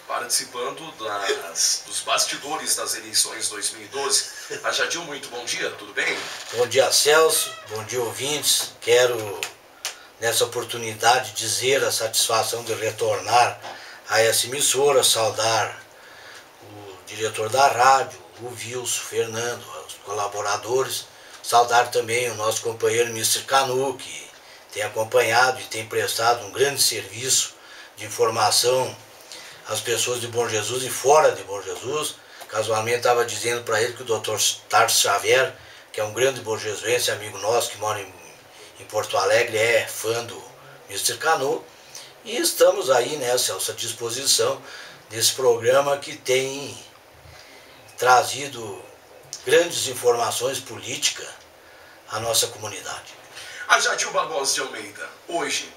participando dos bastidores das eleições 2012. Ajadil, muito bom dia, tudo bem? Bom dia, Celso, bom dia, ouvintes. Quero, nessa oportunidade, dizer a satisfação de retornar a essa emissora, saudar o diretor da rádio, o Wilson, Fernando, os colaboradores, saudar também o nosso companheiro Mr. Canu, que tem acompanhado e tem prestado um grande serviço de informação às pessoas de Bom Jesus e fora de Bom Jesus. Casualmente estava dizendo para ele que o Dr. Tarso Xavier, que é um grande borjesuense, amigo nosso, que mora em Porto Alegre, é fã do Mr. Canu. E estamos aí, né, Celso, à disposição desse programa que tem trazido grandes informações políticas à nossa comunidade. Ajadil Barbosa de Almeida, hoje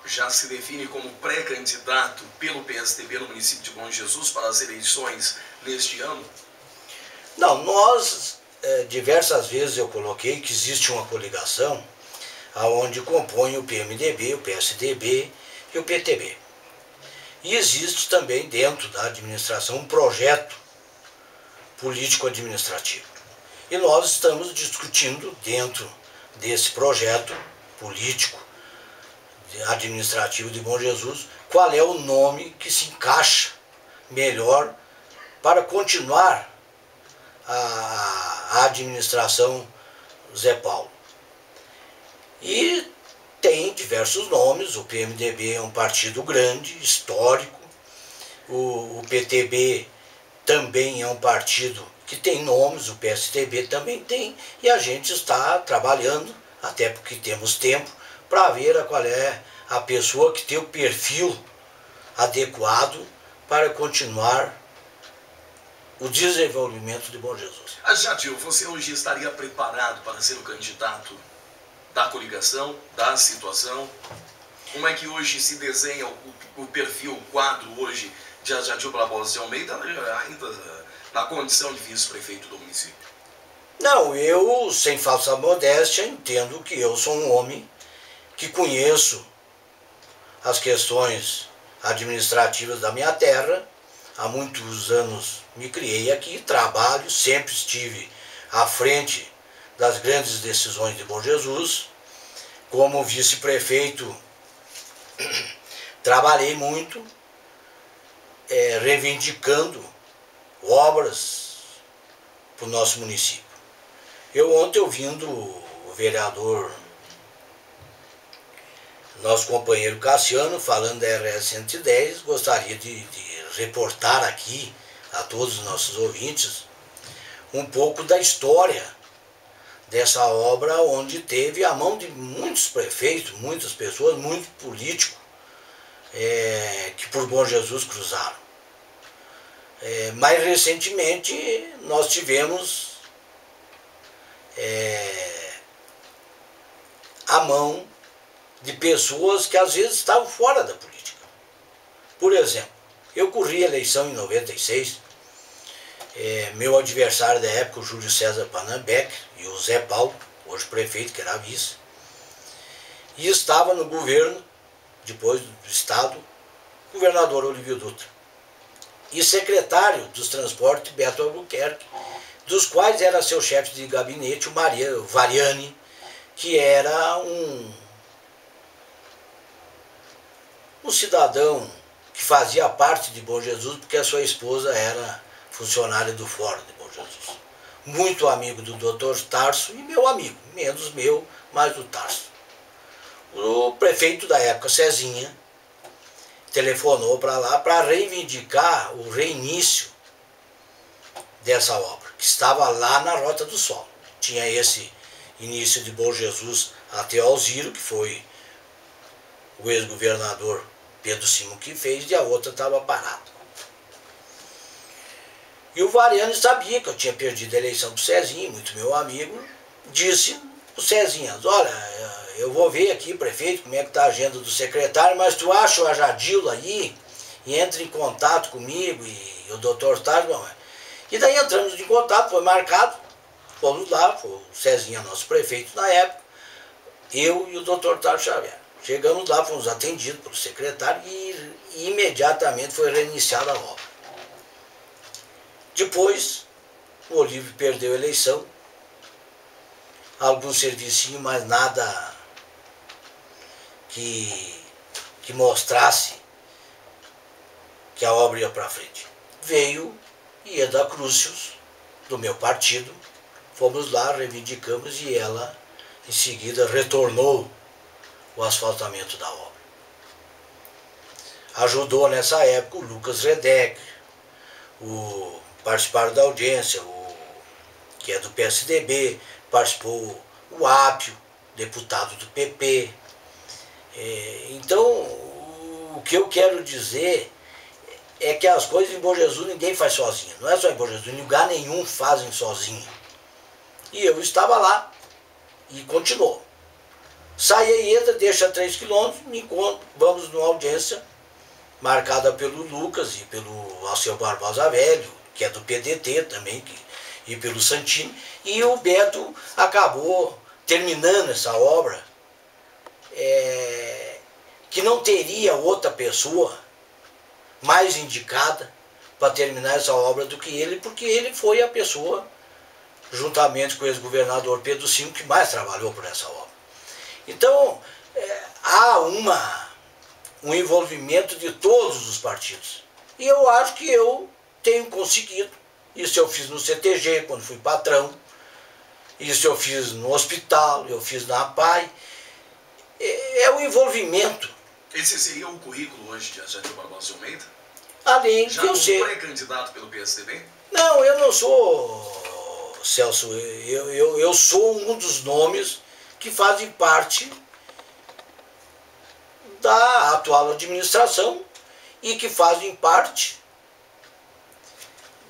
já se define como pré-candidato pelo PSDB no município de Bom Jesus para as eleições neste ano? Não, nós, diversas vezes eu coloquei que existe uma coligação onde compõe o PMDB, o PSDB e o PTB. E existe também dentro da administração um projeto político-administrativo. E nós estamos discutindo dentro desse projeto político administrativo de Bom Jesus qual é o nome que se encaixa melhor para continuar a administração Zé Paulo. E tem diversos nomes, o PMDB é um partido grande, histórico, o PTB também é um partido que tem nomes, o PSDB também tem, e a gente está trabalhando, até porque temos tempo, para ver qual é a pessoa que tem o perfil adequado para continuar o desenvolvimento de Bom Jesus. Ajadil, você hoje estaria preparado para ser o candidato da coligação, da situação? Como é que hoje se desenha o perfil, o quadro hoje de Ajadil Barbosa de Almeida, ainda na condição de vice-prefeito do município? Não, eu, sem falsa modéstia, entendo que eu sou um homem que conheço as questões administrativas da minha terra. Há muitos anos me criei aqui, trabalho, sempre estive à frente das grandes decisões de Bom Jesus. Como vice-prefeito, trabalhei muito, reivindicando obras para o nosso município. Ontem, ouvindo o vereador, nosso companheiro Cassiano, falando da RS 110, gostaria de reportar aqui a todos os nossos ouvintes um pouco da história dessa obra, onde teve a mão de muitos prefeitos, muitas pessoas, muitos políticos que por Bom Jesus cruzaram. Mais recentemente nós tivemos a mão de pessoas que às vezes estavam fora da política. Por exemplo, eu corri a eleição em 96, meu adversário da época, o Júlio César Panambeck, e o Zé Paulo, hoje prefeito, que era vice, e estava no governo, depois do estado, o governador Olívio Dutra, e secretário dos transportes, Beto Albuquerque, dos quais era seu chefe de gabinete, o Variani, que era um cidadão que fazia parte de Bom Jesus, porque a sua esposa era funcionária do Fórum de Bom Jesus. Muito amigo do Dr. Tarso e meu amigo, menos meu, mas do Tarso. O prefeito da época, Cezinha, telefonou para lá para reivindicar o reinício dessa obra, que estava lá na Rota do Sol. Tinha esse início de Bom Jesus até Alziro, que foi o ex-governador Pedro Simão que fez, e a outra estava parada. E o Variani sabia que eu tinha perdido a eleição para o Cezinha, muito meu amigo, disse o Cezinha: olha, eu vou ver aqui, prefeito, como é que está a agenda do secretário, mas tu acha o Ajadil aí e entra em contato comigo e o doutor Tarso. E daí entramos em contato, foi marcado, fomos lá, foi o Cezinha, nosso prefeito na época, eu e o doutor Tarso Xavier. Chegamos lá, fomos atendidos pelo secretário e imediatamente foi reiniciada a obra. Depois, o Olívio perdeu a eleição, algum servicinho, mas nada que mostrasse que a obra ia para frente. Veio Ieda Crucius, do meu partido, fomos lá, reivindicamos e ela, em seguida, retornou o asfaltamento da obra. Ajudou nessa época o Lucas Redec, participaram da audiência, que é do PSDB, participou o Apio, deputado do PP. Então, o que eu quero dizer é que as coisas em Bom Jesus ninguém faz sozinho. Não é só em Bom Jesus, em lugar nenhum fazem sozinho. E eu estava lá e continuou. Sai a Ieda, deixa 3 quilômetros, me encontro, vamos numa audiência marcada pelo Lucas e pelo Alceu Barbosa Velho, que é do PDT também, e pelo Santini, e o Beto acabou terminando essa obra, que não teria outra pessoa mais indicada para terminar essa obra do que ele, porque ele foi a pessoa, juntamente com o ex-governador Pedro V, que mais trabalhou por essa obra. Então, há um envolvimento de todos os partidos. E eu acho que eu tenho conseguido. Isso eu fiz no CTG, quando fui patrão. Isso eu fiz no hospital, eu fiz na APAI. É o envolvimento. Esse seria o currículo hoje de Ajadir Barbosa de Almeida? Além já que eu sei. Já pré-candidato pelo PSDB? Não, eu não sou, Celso. Eu sou um dos nomes que fazem parte da atual administração e que fazem parte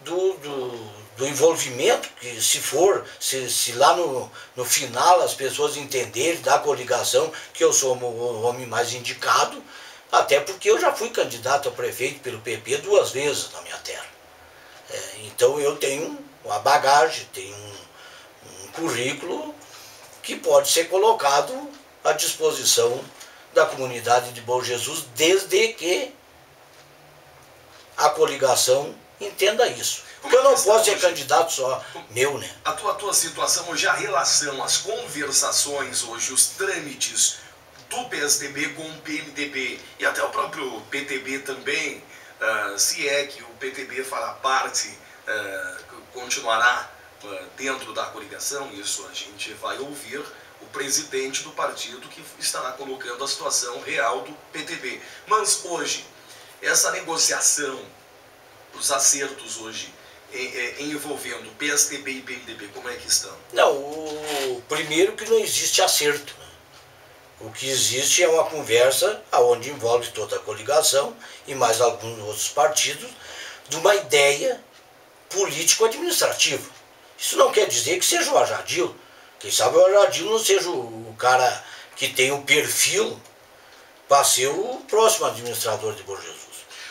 do envolvimento, que se lá no final as pessoas entenderem da coligação que eu sou o homem mais indicado, até porque eu já fui candidato a prefeito pelo PP 2 vezes na minha terra. Então eu tenho uma bagagem, tenho um currículo que pode ser colocado à disposição da comunidade de Bom Jesus, desde que a coligação entenda isso. Porque eu não posso ser candidato só meu, né? A tua situação hoje, a relação, as conversações hoje, os trâmites do PSDB com o PMDB e até o próprio PTB também, se é que o PTB fará parte, continuará dentro da coligação, isso a gente vai ouvir o presidente do partido que estará colocando a situação real do PTB. Mas hoje, essa negociação, os acertos hoje, envolvendo PSDB e PMDB, como é que estão? Não, o primeiro que não existe acerto. Né? O que existe é uma conversa onde envolve toda a coligação e mais alguns outros partidos de uma ideia político-administrativa. Isso não quer dizer que seja o Ajadil. Quem sabe o Ajadil não seja o cara que tem o perfil para ser o próximo administrador de Bom Jesus.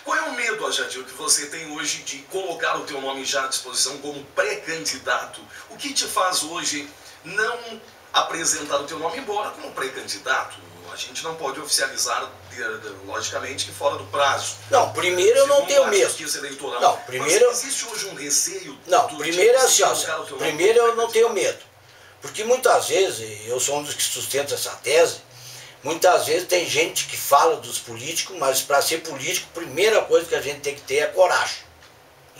Qual é o medo, Ajadil, que você tem hoje de colocar o teu nome já à disposição como pré-candidato? O que te faz hoje não apresentar o teu nome, embora como pré-candidato? A gente não pode oficializar, logicamente, que fora do prazo. Não, primeiro eu não tenho medo. Não, primeiro... Mas existe hoje um receio... Não, primeiro é assim, primeiro eu não tenho medo. Porque muitas vezes, eu sou um dos que sustenta essa tese, muitas vezes tem gente que fala dos políticos, mas para ser político, a primeira coisa que a gente tem que ter é coragem.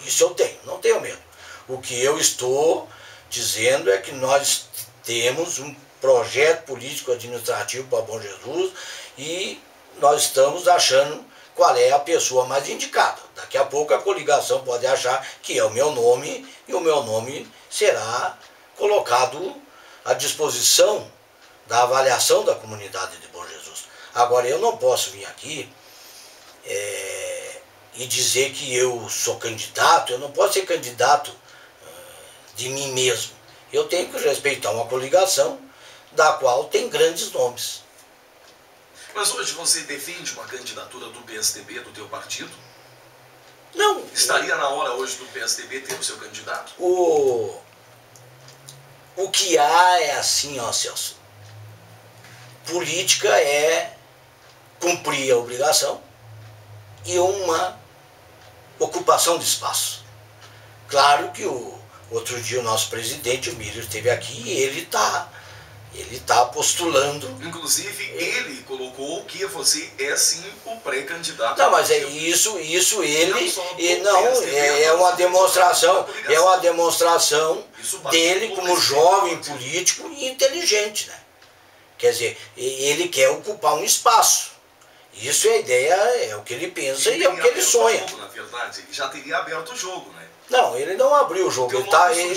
Isso eu tenho, não tenho medo. O que eu estou dizendo é que nós temos um projeto político-administrativo para Bom Jesus e nós estamos achando qual é a pessoa mais indicada. Daqui a pouco a coligação pode achar que é o meu nome e o meu nome será colocado à disposição da avaliação da comunidade de Bom Jesus. Agora, eu não posso vir aqui e dizer que eu sou candidato, eu não posso ser candidato de mim mesmo. Eu tenho que respeitar uma coligação da qual tem grandes nomes. Mas hoje você defende uma candidatura do PSDB, do teu partido? Não. Estaria na hora hoje do PSDB ter o seu candidato? O que há é assim, ó, Celso. Política é cumprir a obrigação e uma ocupação de espaço. Claro que outro dia o nosso presidente, o Miller, esteve aqui e ele está postulando. Inclusive, ele colocou que você é sim o pré-candidato. Não, mas é isso ele não é uma demonstração, dele como jovem político e inteligente, né? Quer dizer, ele quer ocupar um espaço. Isso é a ideia, é o que ele pensa e é o que ele sonha. Na verdade, ele já teria aberto o jogo, né? Não, ele não abriu o jogo. Ele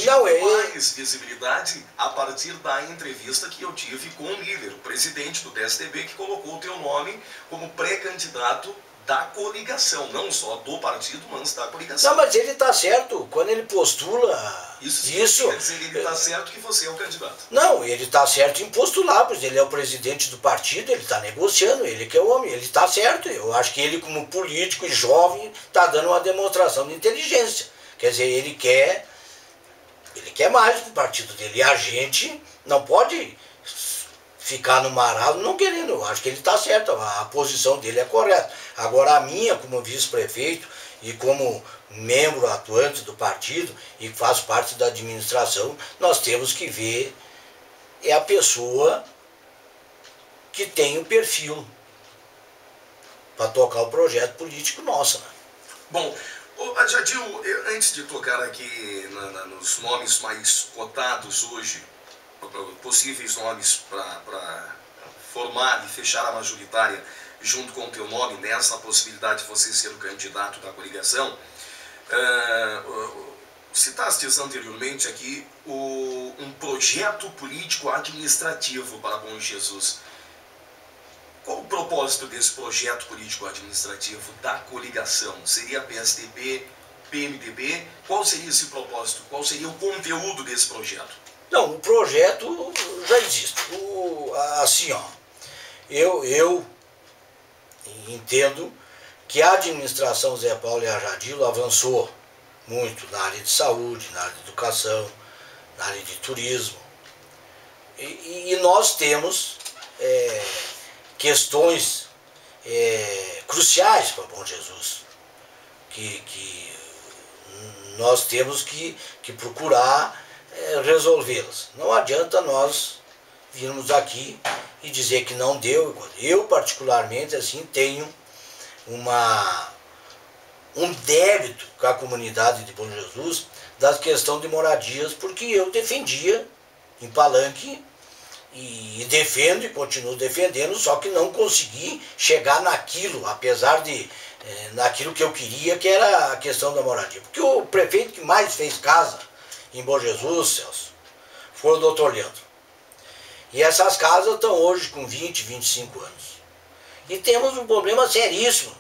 não mais visibilidade a partir da entrevista que eu tive com o Miller, o presidente do PSDB, que colocou o teu nome como pré-candidato da coligação, não só do partido, mas da coligação. Não, mas ele está certo, quando ele postula isso quer dizer, ele está certo que você é o candidato. Não, ele está certo em postular, pois ele é o presidente do partido, ele está negociando, ele que é o homem, ele está certo. Eu acho que ele, como político e jovem, está dando uma demonstração de inteligência. Quer dizer, ele quer mais do partido dele. E a gente não pode ficar no marasmo não querendo. Eu acho que ele está certo, a posição dele é correta. Agora a minha, como vice-prefeito e como membro atuante do partido e que faz parte da administração, nós temos que ver a pessoa que tem o perfil para tocar o projeto político nosso, né? Bom, Jadil, antes de tocar aqui nos nomes mais cotados hoje, possíveis nomes para formar e fechar a majoritária junto com o teu nome nessa possibilidade de você ser o candidato da coligação, citaste anteriormente aqui um projeto político administrativo para Bom Jesus. Qual o propósito desse projeto político administrativo da coligação? Seria PSDB, PMDB? Qual seria esse propósito? Qual seria o conteúdo desse projeto? Não, o projeto já existe. Assim, ó, eu entendo que a administração Zé Paulo e a Jadil avançou muito na área de saúde, na área de educação, na área de turismo. E nós temos questões cruciais para Bom Jesus, que nós temos que procurar resolvê-las. Não adianta nós virmos aqui e dizer que não deu. Eu particularmente assim tenho um débito com a comunidade de Bom Jesus da questão de moradias, porque eu defendia em Palanque e defendo e continuo defendendo, só que não consegui chegar naquilo, apesar de naquilo que eu queria, que era a questão da moradia. Porque o prefeito que mais fez casa em Bom Jesus, Celso, foi o Dr. Leandro. E essas casas estão hoje com 20, 25 anos. E temos um problema seríssimo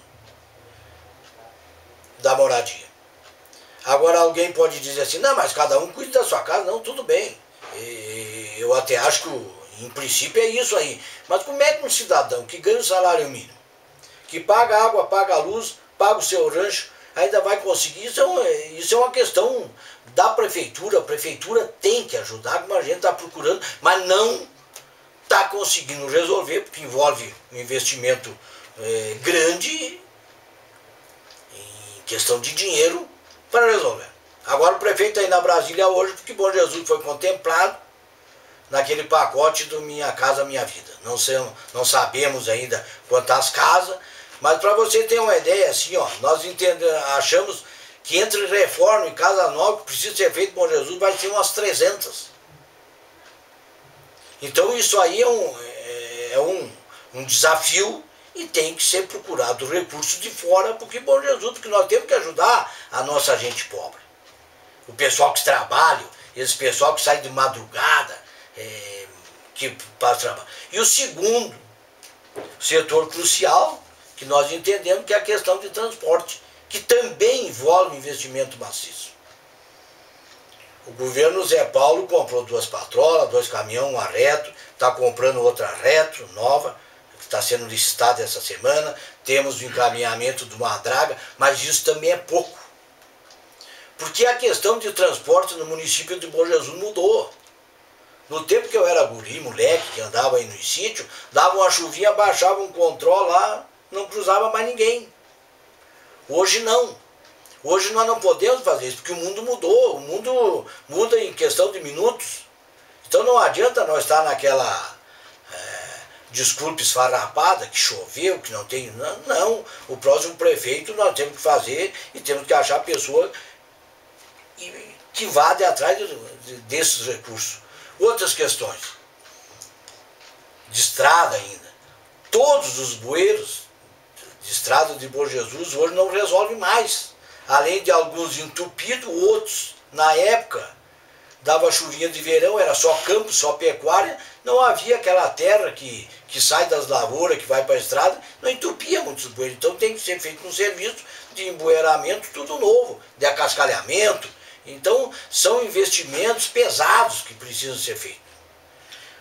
da moradia. Agora alguém pode dizer assim, não, mas cada um cuida da sua casa. Não, tudo bem. Eu até acho que em princípio é isso aí. Mas como é que um cidadão que ganha o salário mínimo, que paga água, paga a luz, paga o seu rancho, ainda vai conseguir? Isso é uma questão da prefeitura. A prefeitura tem que ajudar, como a gente está procurando, mas não está conseguindo resolver, porque envolve um investimento grande em questão de dinheiro para resolver. Agora o prefeito está aí na Brasília hoje porque Bom Jesus foi contemplado naquele pacote do Minha Casa Minha Vida. Não sabemos ainda quantas casas, mas para você ter uma ideia, assim, ó, nós achamos que entre reforma e casa nova, que precisa ser feito Bom Jesus, vai ser umas 300. Então isso aí é um desafio e tem que ser procurado recurso de fora, porque Bom Jesus, porque nós temos que ajudar a nossa gente pobre. O pessoal que trabalha, esse pessoal que sai de madrugada, que faz trabalho. E o segundo setor crucial, que nós entendemos, que é a questão de transporte, que também envolve investimento maciço. O governo Zé Paulo comprou 2 patrolas, 2 caminhões, uma retro, está comprando outra retro nova, que está sendo licitada essa semana. Temos o encaminhamento de uma draga, mas isso também é pouco. Porque a questão de transporte no município de Bom Jesus mudou. No tempo que eu era guri, moleque, que andava aí no sítio, dava uma chuvinha, baixava um controle lá, não cruzava mais ninguém. Hoje não. Hoje nós não podemos fazer isso, porque o mundo mudou, o mundo muda em questão de minutos. Então não adianta nós estar naquela desculpa esfarrapada, que choveu, que não tem... Não, o próximo prefeito nós temos que fazer e temos que achar a pessoa que vá de atrás desses recursos. Outras questões, de estrada ainda. Todos os bueiros de estrada de Bom Jesus hoje não resolvem mais. Além de alguns entupidos, outros, na época, dava chuvinha de verão, era só campo, só pecuária, não havia aquela terra que sai das lavouras, que vai para a estrada, não entupia muitos bueiros. Então tem que ser feito um serviço de embueiramento, tudo novo, de acascalhamento. Então são investimentos pesados que precisam ser feitos.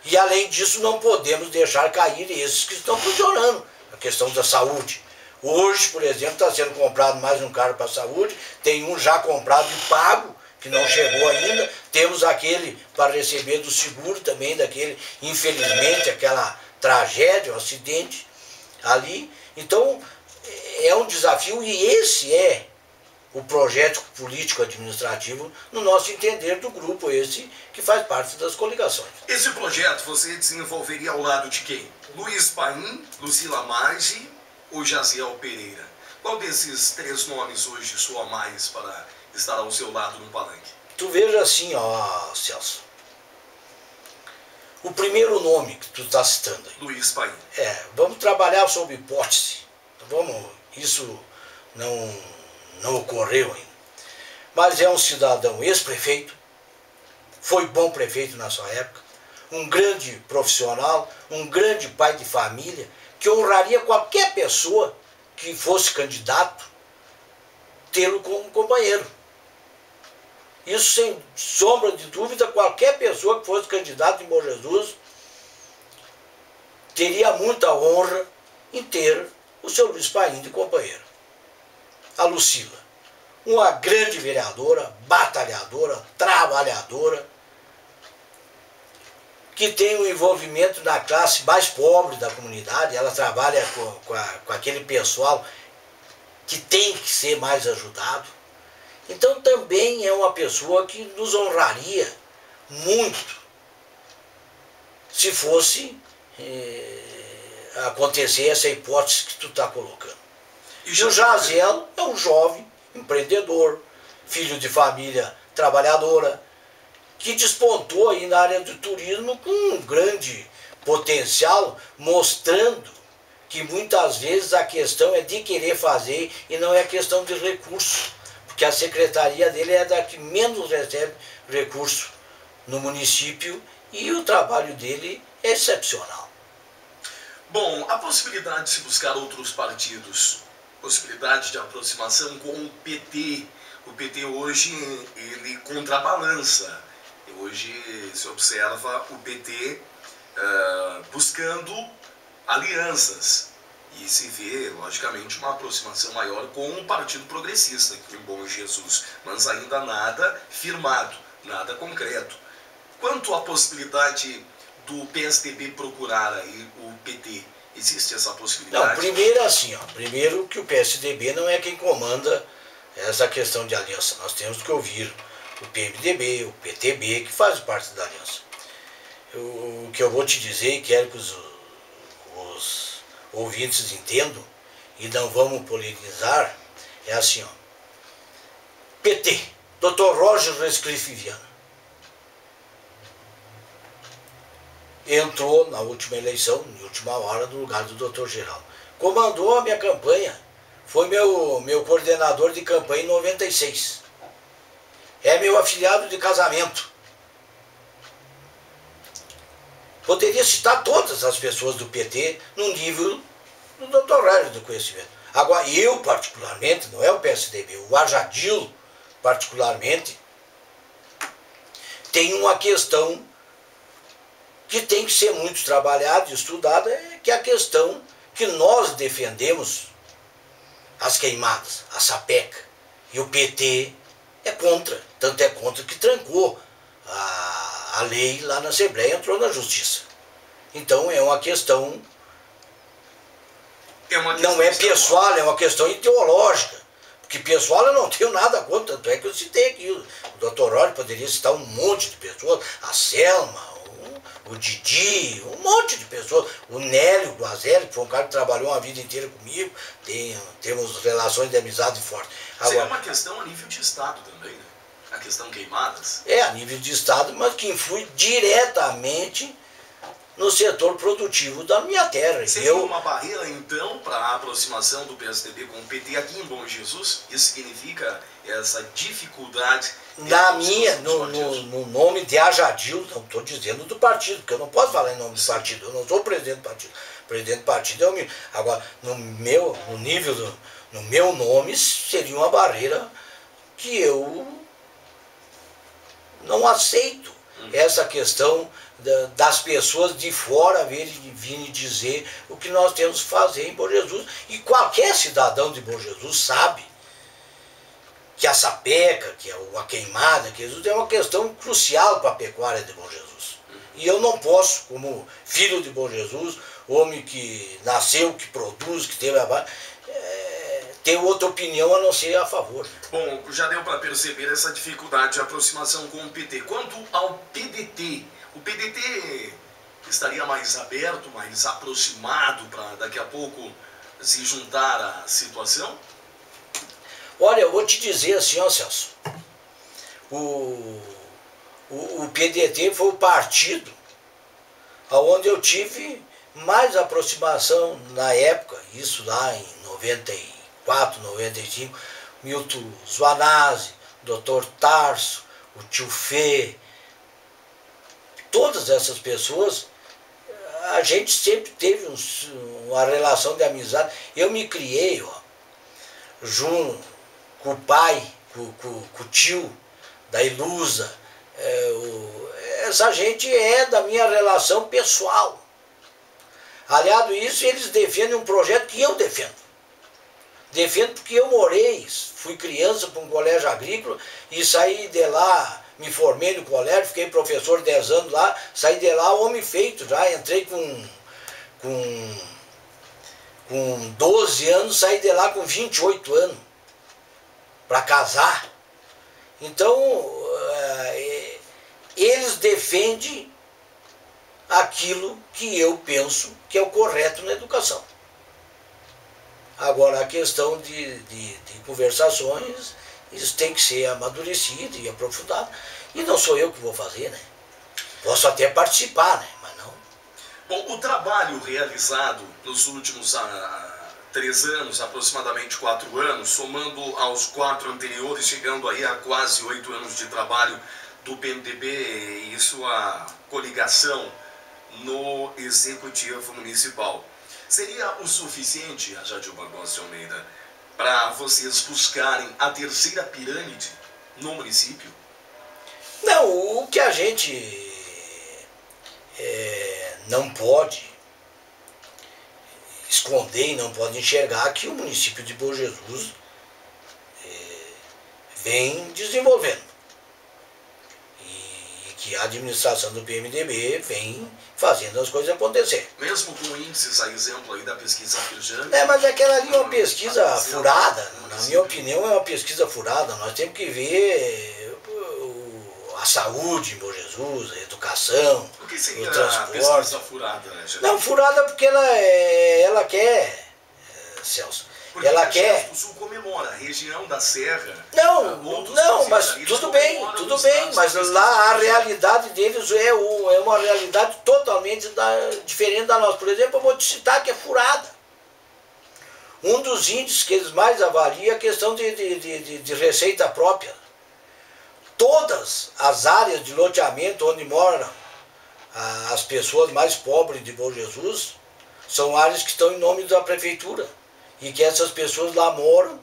E além disso não podemos deixar cair esses que estão funcionando, a questão da saúde. Hoje, por exemplo, está sendo comprado mais um carro para a saúde, tem um já comprado e pago, que não chegou ainda, temos aquele para receber do seguro também, daquele, infelizmente, aquela tragédia, um acidente ali. Então, é um desafio e esse é o projeto político-administrativo, no nosso entender, do grupo esse que faz parte das coligações. Esse projeto você desenvolveria ao lado de quem? Luiz Paim, Lucila Maggi ou Jaziel Pereira? Qual desses três nomes hoje soa mais para estar ao seu lado no palanque? Tu veja assim, ó, Celso. O primeiro nome que tu está citando aí. Luiz Paim. Vamos trabalhar sob hipótese. Isso não ocorreu ainda. Mas é um cidadão ex-prefeito, foi bom prefeito na sua época, um grande profissional, um grande pai de família, que honraria qualquer pessoa que fosse candidato, tê-lo como companheiro. Isso sem sombra de dúvida, qualquer pessoa que fosse candidato em Bom Jesus teria muita honra em ter o seu Luiz Paim de companheiro. A Lucila, uma grande vereadora, batalhadora, trabalhadora, que tem um envolvimento na classe mais pobre da comunidade. Ela trabalha com aquele pessoal que tem que ser mais ajudado. Então também é uma pessoa que nos honraria muito se fosse acontecer essa hipótese que tu está colocando. E o Jaziel é um jovem empreendedor, filho de família trabalhadora, que despontou aí na área do turismo com um grande potencial, mostrando que muitas vezes a questão é de querer fazer e não é questão de recurso, porque a secretaria dele é da que menos recebe recurso no município e o trabalho dele é excepcional. Bom, a possibilidade de se buscar outros partidos, possibilidade de aproximação com o PT. O PT hoje, ele contrabalança. Hoje se observa o PT buscando alianças e se vê, logicamente, uma aproximação maior com o Partido Progressista aqui em Bom Jesus, mas ainda nada firmado, nada concreto. Quanto à possibilidade do PSDB procurar aí o PT, existe essa possibilidade? Não, primeiro assim, primeiro que o PSDB não é quem comanda essa questão de aliança. Nós temos que ouvir o PMDB, o PTB, que fazem parte da aliança. O que eu vou te dizer, e quero que os ouvintes entendam, e não vamos polemizar, é assim, PT, Dr. Roger Rescliff Viana, entrou na última eleição, na última hora, no lugar do Dr. Geraldo. Comandou a minha campanha, foi meu coordenador de campanha em 96. É meu afilhado de casamento. Poderia citar todas as pessoas do PT no nível do doutorado do conhecimento. Agora, eu particularmente, não é o PSDB, o Ajadil particularmente, tem uma questão que tem que ser muito trabalhada e estudada, que é a questão que nós defendemos as queimadas, a Sapeca, e o PT é contra, tanto é contra que trancou a lei lá na Assembleia, entrou na Justiça. Então é uma questão, não é pessoal, é uma questão ideológica. Porque pessoal eu não tenho nada contra, tanto é que eu citei aqui. O Dr. Rory poderia citar um monte de pessoas, a Selma, o Didi, um monte de pessoas, o Nélio Guazelli, que foi um cara que trabalhou uma vida inteira comigo, temos relações de amizade fortes. Seria uma questão a nível de Estado também, né? A questão queimadas? É, a nível de Estado, mas que influi diretamente no setor produtivo da minha terra. Seria uma barreira, então, para a aproximação do PSDB com o PT aqui em Bom Jesus? Isso significa essa dificuldade? No nome de Ajadil, não estou dizendo do partido, porque eu não posso falar em nome do partido, eu não sou presidente do partido. O presidente do partido é o meu. Agora, no meu nome, seria uma barreira que eu não aceito. Essa questão das pessoas de fora virem dizer o que nós temos que fazer em Bom Jesus. E qualquer cidadão de Bom Jesus sabe que a sapeca, que é a queimada, que é uma questão crucial para a pecuária de Bom Jesus. E eu não posso, como filho de Bom Jesus, homem que nasceu, que produz, que teve ter outra opinião a não ser a favor. Bom, já deu para perceber essa dificuldade de aproximação com o PT. Quanto ao PDT, o PDT estaria mais aberto, mais aproximado para daqui a pouco se juntar à situação? Olha, eu vou te dizer assim, ó Celso, o PDT foi o partido onde eu tive mais aproximação na época, isso lá em 94, 95, Milton Zuanazzi, Dr. Tarso, o tio Fê, todas essas pessoas, a gente sempre teve uma relação de amizade. Eu me criei, ó, junto com o pai, com o tio da Ilusa. Essa gente é da minha relação pessoal. Aliado a isso, eles defendem um projeto que eu defendo. Defendo porque eu morei, fui criança para um colégio agrícola e saí de lá, me formei no colégio, fiquei professor 10 anos lá, saí de lá homem feito já, entrei com 12 anos, saí de lá com 28 anos, para casar. Então, eles defendem aquilo que eu penso que é o correto na educação. Agora, a questão de conversações, isso tem que ser amadurecido e aprofundado. E não sou eu que vou fazer, né? Posso até participar, né? Mas não. Bom, o trabalho realizado nos últimos 3 anos, aproximadamente 4 anos, somando aos 4 anteriores, chegando aí a quase 8 anos de trabalho do PMDB e sua coligação no Executivo Municipal. Seria o suficiente, Ajadil Barbosa de Almeida, para vocês buscarem a terceira pirâmide no município? Não, o que a gente não pode esconder e não pode enxergar que o município de Bom Jesus vem desenvolvendo. E que a administração do PMDB vem fazendo as coisas acontecer. Mesmo com índices, a exemplo aí da pesquisa Firjan? Mas aquela ali é uma pesquisa furada, na minha opinião é uma pesquisa furada. Nós temos que ver a saúde em Bom Jesus, a educação, o que seria o transporte. A pesquisa furada, né, Geraldo? Não, furada porque ela quer, Celso, porque ela a quer... O Sul comemora, a região da Serra... Não, mas tudo bem, mas lá a realidade deles é uma realidade totalmente diferente da nossa. Por exemplo, eu vou te citar que é furada. Um dos índices que eles mais avaliam é a questão de receita própria. Todas as áreas de loteamento onde moram as pessoas mais pobres de Bom Jesus são áreas que estão em nome da prefeitura. E que essas pessoas lá moram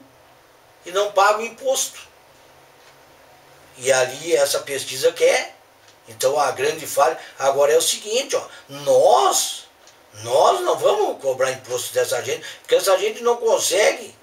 e não pagam imposto. E ali essa pesquisa quer. Então a grande falha agora é o seguinte, ó, nós não vamos cobrar imposto dessa gente, porque essa gente não consegue.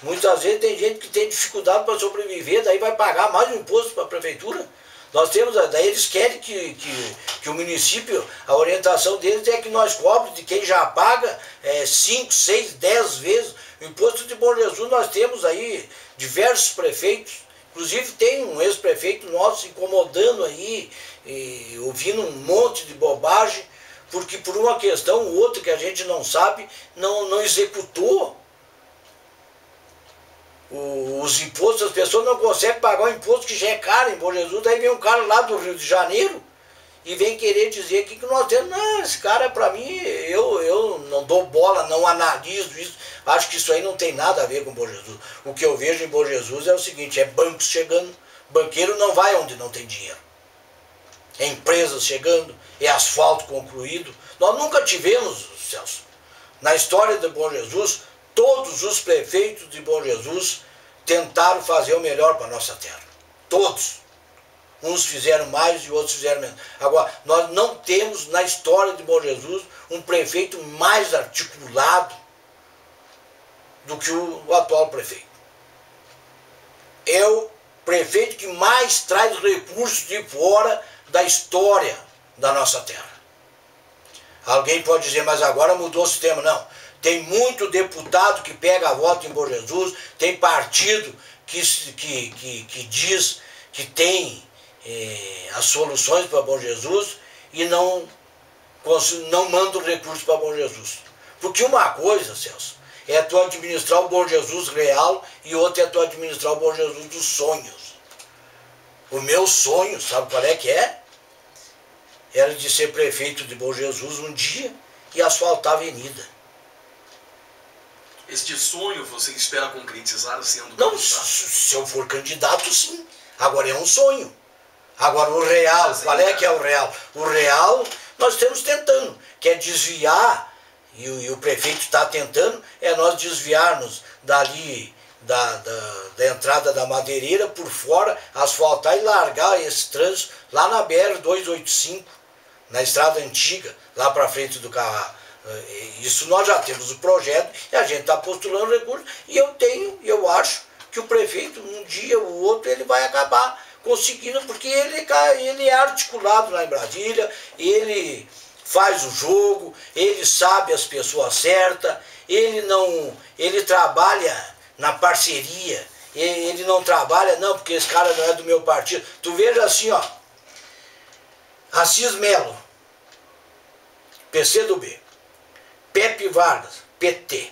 Muitas vezes tem gente que tem dificuldade para sobreviver, daí vai pagar mais um imposto para a prefeitura. Nós temos, daí eles querem que o município, a orientação deles é que nós cobramos de quem já paga 5, 6, 10 vezes O imposto de Bom Jesus nós temos aí diversos prefeitos, inclusive tem um ex-prefeito nosso incomodando aí, e ouvindo um monte de bobagem, porque por uma questão ou outra que a gente não sabe, não executou os impostos. As pessoas não conseguem pagar o imposto que já é caro em Bom Jesus. Daí vem um cara lá do Rio de Janeiro e vem querer dizer que nós temos. Não, esse cara para mim, eu não dou bola, não analiso isso. Acho que isso aí não tem nada a ver com Bom Jesus. O que eu vejo em Bom Jesus é o seguinte: é bancos chegando. Banqueiro não vai onde não tem dinheiro. É empresas chegando, é asfalto concluído. Nós nunca tivemos, Celso, na história de Bom Jesus, todos os prefeitos de Bom Jesus tentaram fazer o melhor para a nossa terra. Todos. Uns fizeram mais e outros fizeram menos. Agora, nós não temos na história de Bom Jesus um prefeito mais articulado do que o atual prefeito. É o prefeito que mais traz recursos de fora da história da nossa terra. Alguém pode dizer, mas agora mudou o sistema. Não. Tem muito deputado que pega a voto em Bom Jesus, tem partido que diz que tem as soluções para Bom Jesus e não manda o recurso para Bom Jesus. Porque uma coisa, Celso, é tu administrar o Bom Jesus real e outra é tu administrar o Bom Jesus dos sonhos. O meu sonho, sabe qual é que é? Era de ser prefeito de Bom Jesus um dia e asfaltar a avenida. Este sonho você espera concretizar sendo Não, candidato? se eu for candidato, sim. Agora é um sonho. Agora o real, qual é que é o real? O real nós estamos tentando, que é desviar, e o prefeito está tentando, é nós desviarmos dali da entrada da Madeireira por fora, asfaltar e largar esse trânsito lá na BR-285, na estrada antiga, lá para frente do carro. Isso nós já temos o projeto e a gente está postulando recursos, e eu acho que o prefeito, um dia ou outro, ele vai acabar conseguindo, porque ele é articulado lá em Brasília, ele faz o jogo, ele sabe as pessoas certas, ele trabalha na parceria, ele não trabalha, não, porque esse cara não é do meu partido. Tu veja assim, ó, Assis Melo, PCdoB, Pepe Vargas, PT,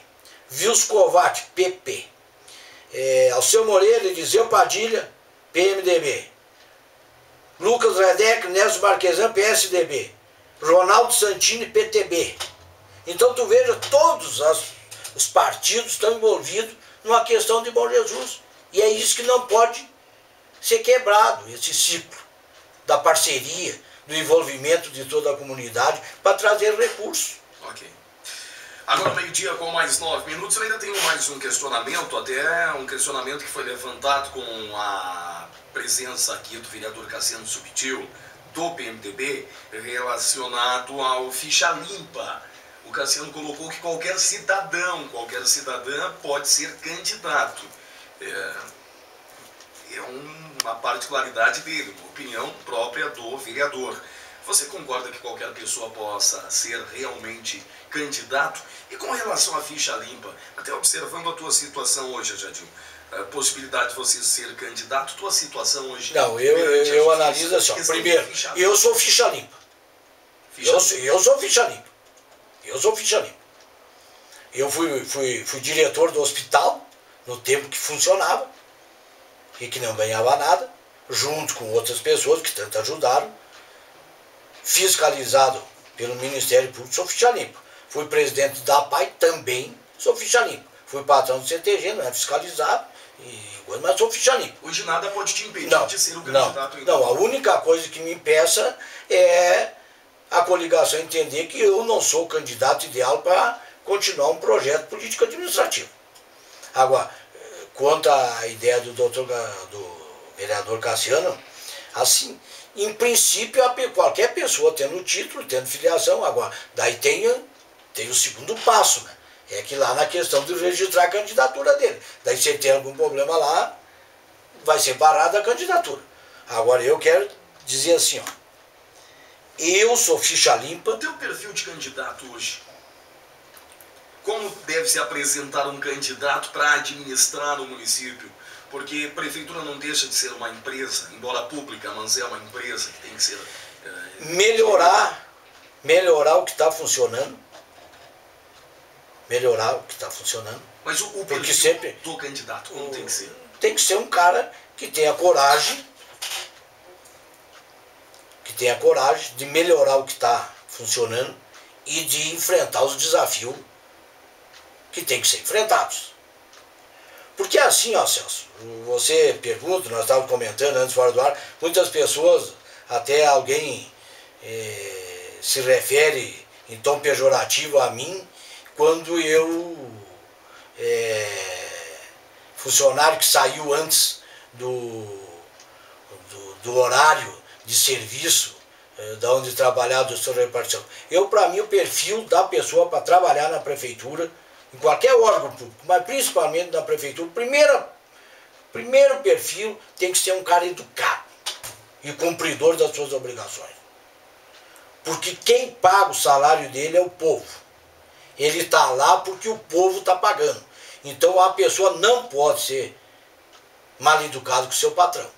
Vils Kovács, PP, Alceu Moreira, Eliseu Padilha, PMDB, Lucas Redec, Nelson Marquesan, PSDB, Ronaldo Santini, PTB. Então tu veja, todos os partidos estão envolvidos numa questão de Bom Jesus. E é isso que não pode ser quebrado, esse ciclo da parceria, do envolvimento de toda a comunidade para trazer recursos. Ok. Agora, meio-dia com mais 9 minutos, eu ainda tenho mais um questionamento, até um questionamento que foi levantado com a presença aqui do vereador Cassiano Subtil, do PMDB, relacionado ao ficha limpa. O Cassiano colocou que qualquer cidadã pode ser candidato. É uma particularidade dele, uma opinião própria do vereador. Você concorda que qualquer pessoa possa ser realmente candidato? E com relação à ficha limpa, até observando a tua situação hoje, Jadil, a possibilidade de você ser candidato, tua situação hoje... Não, eu analiso assim, ó. Primeiro, eu sou ficha limpa. Eu sou ficha limpa. Eu sou ficha limpa. Eu fui diretor do hospital no tempo que funcionava e que não ganhava nada, junto com outras pessoas que tanto ajudaram, fiscalizado pelo Ministério Público, sou ficha limpa. Fui presidente da APAI, também sou ficha limpa. Fui patrão do CTG, não é fiscalizado, mas sou ficha limpa. Hoje nada pode te impedir de ser o candidato. Não, a única coisa que me impeça é a coligação entender que eu não sou o candidato ideal para continuar um projeto político-administrativo. Agora, quanto à ideia do vereador Cassiano, assim, em princípio, qualquer pessoa tendo título, tendo filiação, agora, daí tem o segundo passo, né? É que lá na questão de registrar a candidatura dele. Daí se ele tem algum problema lá, vai ser barrada a candidatura. Agora eu quero dizer assim, ó, eu sou ficha limpa. O teu perfil de candidato hoje, como deve se apresentar um candidato para administrar o município? Porque prefeitura não deixa de ser uma empresa, embora pública, mas é uma empresa que tem que ser... Melhorar o que está funcionando. Melhorar o que está funcionando. Mas o porque perfil sempre do candidato, como tem que ser? Tem que ser um cara que tenha coragem, de melhorar o que está funcionando e de enfrentar os desafios que tem que ser enfrentados. Porque assim, ó, Celso, você pergunta, nós estávamos comentando antes fora do ar, muitas pessoas, até alguém se refere em tom pejorativo a mim, quando eu, funcionário que saiu antes do horário de serviço, da onde trabalhava do seu repartição. Para mim, o perfil da pessoa para trabalhar na prefeitura, em qualquer órgão público, mas principalmente na prefeitura, primeiro perfil tem que ser um cara educado e cumpridor das suas obrigações. Porque quem paga o salário dele é o povo. Ele está lá porque o povo está pagando. Então a pessoa não pode ser mal educada com o seu patrão.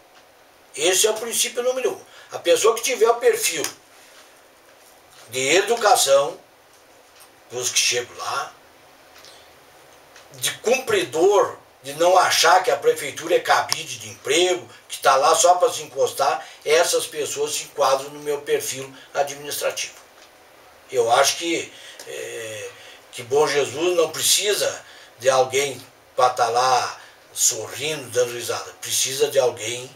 Esse é o princípio número 1. A pessoa que tiver o perfil de educação, os que chegam lá, de cumpridor, de não achar que a prefeitura é cabide de emprego, que está lá só para se encostar, essas pessoas se enquadram no meu perfil administrativo. Eu acho que Bom Jesus não precisa de alguém para estar lá sorrindo, dando risada. Precisa de alguém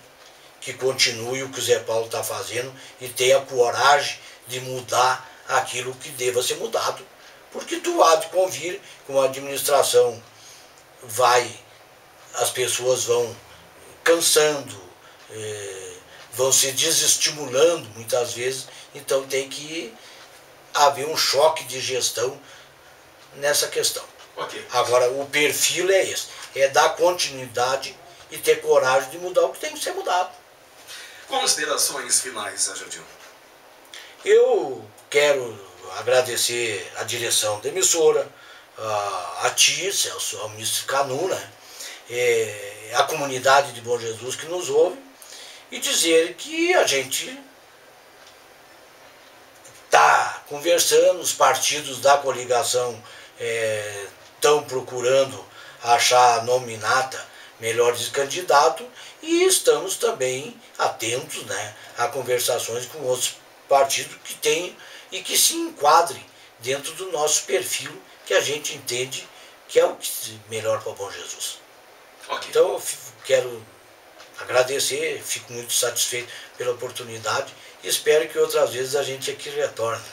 que continue o que o Zé Paulo está fazendo e tenha coragem de mudar aquilo que deva ser mudado. Porque tu há de convir com a administração, as pessoas vão cansando, vão se desestimulando muitas vezes, então tem que haver um choque de gestão nessa questão. Okay. Agora, o perfil é esse, é dar continuidade e ter coragem de mudar o que tem que ser mudado. Considerações finais, Sérgio Adil. Eu quero agradecer a direção da emissora, a ti, Celso, ao ministro Canu, né? A comunidade de Bom Jesus que nos ouve, e dizer que a gente está conversando, os partidos da coligação estão procurando achar a nominata melhor de candidato, e estamos também atentos, né, a conversações com outros partidos que tenham e que se enquadrem dentro do nosso perfil, que a gente entende que é o melhor para Bom Jesus. Okay. Então eu quero agradecer, fico muito satisfeito pela oportunidade e espero que outras vezes a gente aqui retorne.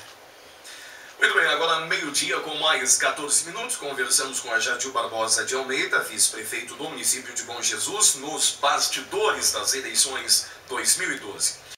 Muito bem, agora meio-dia com mais 14 minutos, conversamos com a Jadil Barbosa de Almeida, vice-prefeito do município de Bom Jesus, nos bastidores das eleições 2012.